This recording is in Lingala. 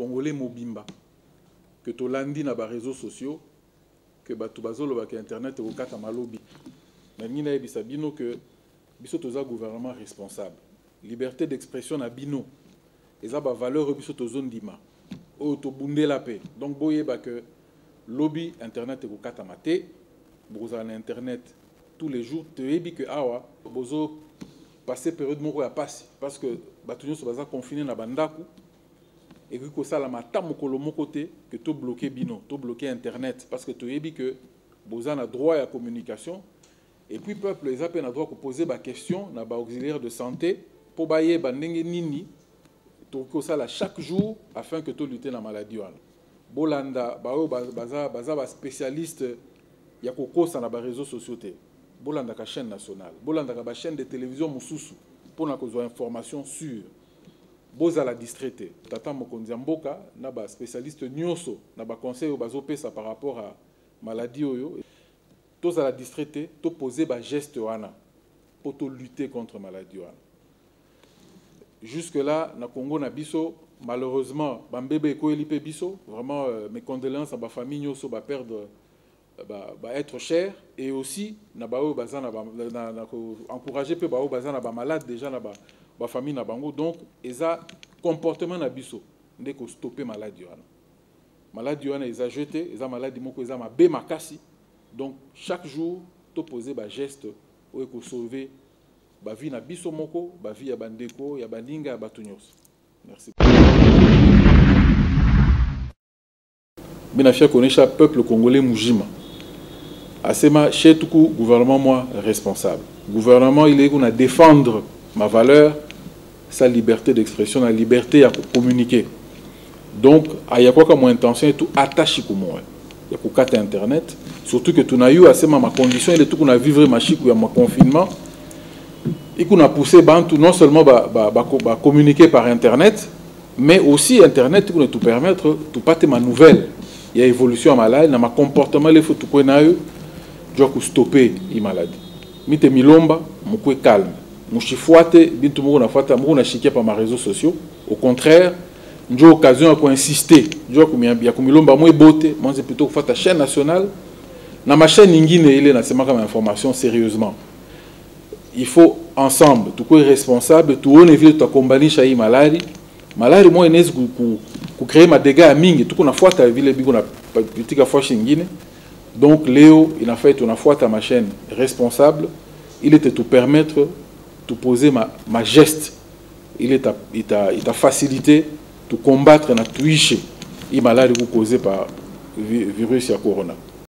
Congolais mobimba que to landi na ba réseaux sociaux que batu bazolo ba internet au kata malobi na nina ebisa bino que biso toza gouvernement responsable liberté d'expression na bino eza ba valeur biso tozo ndima o to bundela pe donc boyeba que lobby internet au kata mate boza na internet tous les jours te ebi que awa bozo passer période moko ya passe parce que batu nyonso baza confiné na bandaku et que ça la mata mokolo moko te que to bloquer bino to bloquer internet parce que to ebi que boza na droit à communication et puis peuple les appels na droit ko poser ba question na ba auxiliaire de santé pour baye ba ndenge nini to ko ça la chaque jour afin que to lutter la maladie wana bolanda baza ba spécialiste ya kokosa na ba réseaux sociaux te bolanda ka chaîne nationale bolanda ka ba chaîne de télévision mususu pour na ko information sûre boza la distraité tata mokonzi mboka na ba spécialiste nyonso na ba conseil bazo pesa par rapport à maladie oyo tous à la distraité to poser ba geste wana pour to lutter contre maladie wana jusque là na Congo na biso malheureusement bambebe ko elipe biso vraiment mes condoléances à ba famille nyonso ba perdre ba être cher et aussi na ba o bazana na encourager pe ba o bazana ba malade déjà na ba famille na bango donc eza comportement na biso ndeko stopper maladie wana eza jeté eza maladie moko eza mabe makasi donc chaque jour to poser ba geste ou ko sauver ba vie na biso moko ba vie ya bandeko ya baninga ya batunyos. Merci. Bina fier connaître peuple congolais mujima asema chez tout gouvernement moi responsable gouvernement il est qu'on a défendre ma valeur sa liberté d'expression, la liberté à communiquer. Donc, il y a quoi comme intention et tout attaché comme moi. Il y a quoi internet, surtout que tout a eu assez ma condition et tout qu'on a vivre ma chic ou ma confinement et qu'on a poussé non seulement communiquer par internet, mais aussi internet qui nous permettre de pas ma nouvelle. Il y a évolution à maladie, dans ma comportement il faut tout qu'on a eu, je dois stopper la maladie. Mite milomba, mon calme. Mouchifuate, bintu moko na fuata moko na chikia par mes réseaux sociaux. Au contraire, j'ai occasion à insister. Je ya kumilomba moi beauté, moi c'est plutôt fuata chaîne nationale. Na ma chaîne ingine il est na sema comme information sérieusement. Il faut ensemble, tout quoi responsable, tout on évite de combattre chez maladie. Maladie moi inès ku créer ma dégâts à mingi, tout qu'on a fuata ville bigo na politique fois ingine. Donc Léo, il a fait une fuata ma chaîne responsable. Il était tout permettre de poser ma geste, il t'a facilité de combattre la touche et maladie causée par virus et corona.